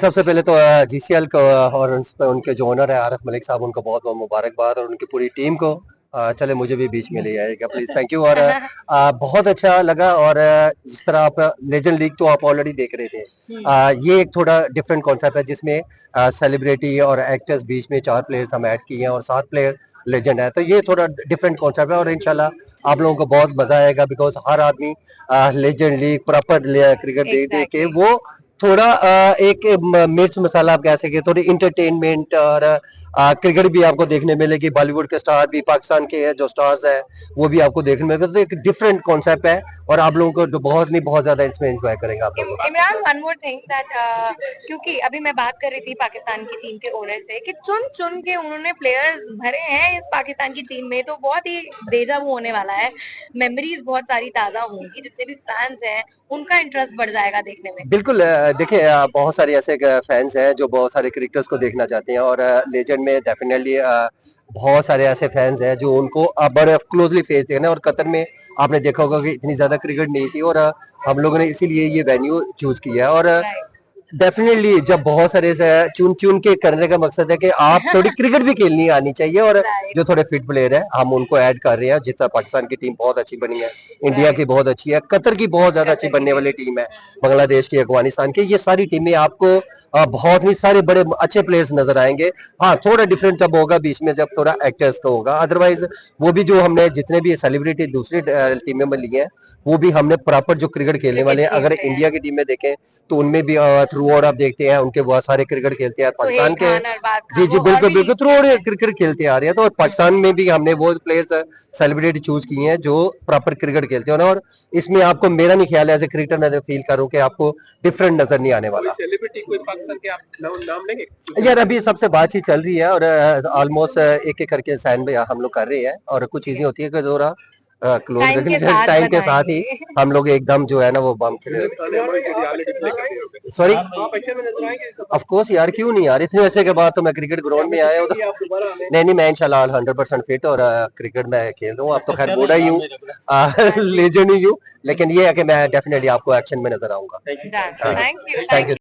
सबसे पहले तो जीसीएल को और उनके जो ओनर है आरिफ मलिक साहब, उनको बहुत बहुत मुबारकबाद और उनकी पूरी टीम को। चले मुझे भी बीच में ले आएगा प्लीज, थैंक यू। और बहुत अच्छा लगा। और जिस तरह आप लेजेंड लीग तो आप ऑलरेडी देख रहे थे, ये एक थोड़ा डिफरेंट कॉन्सेप्ट है जिसमें सेलिब्रिटी और एक्टर्स बीच में 4 प्लेयर्स हम ऐड किए हैं और 7 प्लेयर लेजेंड है, तो ये थोड़ा डिफरेंट कॉन्सेप्ट है और इंशाल्लाह आप लोगों को बहुत मजा आएगा बिकॉज हर आदमी लेजेंड लीग प्रॉपर क्रिकेट देख के वो थोड़ा एक मिर्च मसाला आप कह सके, थोड़ी इंटरटेनमेंट और क्रिकेट भी आपको देखने मिलेगी। बॉलीवुड के स्टार भी पाकिस्तान के जो स्टार्स है वो भी आपको देखने मिलेगा, तो एक डिफरेंट कॉन्सेप्ट है और आप लोगों को बहुत नहीं बहुत ज्यादा इसमें एंजॉय करेंगे आप लोग। Imran, one more thing that क्योंकि अभी मैं बात कर रही थी पाकिस्तान की टीम के ओनर से कि चुन चुन के उन्होंने प्लेयर्स भरे हैं इस पाकिस्तान की टीम में, तो बहुत ही डेजा वू होने वाला है। मेमोरीज बहुत सारी ताजा होंगी, जितने भी फैंस हैं उनका इंटरेस्ट बढ़ जाएगा देखने में। बिल्कुल। देखिए बहुत सारे ऐसे फैंस हैं जो बहुत सारे क्रिकेटर्स को देखना चाहते हैं और लेजेंड में डेफिनेटली बहुत सारे ऐसे फैंस हैं जो उनको बड़े क्लोजली फेस देखना है। और कतर में आपने देखा होगा कि इतनी ज्यादा क्रिकेट नहीं थी और हम लोगों ने इसीलिए ये वेन्यू चूज किया है। और डेफिनेटली जब बहुत सारे चुन चुन के करने का मकसद है कि आप थोड़ी क्रिकेट भी खेलनी आनी चाहिए और जो थोड़े फिट प्लेयर है हम उनको ऐड कर रहे हैं। जिस तरह पाकिस्तान की टीम बहुत अच्छी बनी है, इंडिया की बहुत अच्छी है, कतर की बहुत ज्यादा अच्छी बनने वाली टीम है, बांग्लादेश की, अफगानिस्तान की, ये सारी टीमें आपको बहुत ही सारे बड़े अच्छे प्लेयर्स नजर आएंगे। हाँ, थोड़ा डिफरेंट जब होगा बीच में, जब थोड़ा एक्टर्स का होगा, अदरवाइज वो भी जो हमने जितने भी सेलिब्रिटी दूसरी टीमों में लिए हैं वो भी हमने प्रॉपर जो क्रिकेट खेलने वाले हैं। अगर इंडिया की टीम में देखें तो उनमें भी थ्रू आउट आप देखते हैं उनके बहुत सारे क्रिकेट खेलते हैं पाकिस्तान के। जी जी बिल्कुल बिल्कुल, थ्रू आउट क्रिकेट खेलते आ रहे हैं, तो पाकिस्तान में भी हमने वो प्लेयर्स सेलिब्रिटी चूज किए हैं जो प्रॉपर क्रिकेट खेलते हैं। और इसमें आपको मेरा नहीं ख्याल है एज ए क्रिकेटर मैं फील करूं कि आपको डिफरेंट नजर नहीं आने वाला। सेलिब्रिटी कोई पाकिस्तान के आप नाम लेंगे? यार अभी सबसे बातचीत चल रही है और ऑलमोस्ट एक एक करके साइन भी हम लोग कर रहे हैं और कुछ चीजें होती है कि थोड़ा क्लोज टाइम के साथ ही हम लोग एकदम जो है ना वो बम सॉरी ऑफ कोर्स यार, क्यों नहीं यार, इतने ऐसे के बाद तो मैं क्रिकेट ग्राउंड में आया हूँ। नहीं नहीं, मैं इंशाल्लाह 100% फिट और क्रिकेट में खेल रहा हूँ। अब तो खैर बूढ़ा ही हूँ, लेजेंड ही हूँ, लेकिन ये है कि मैं डेफिनेटली आपको एक्शन में नजर आऊंगा। Thank you.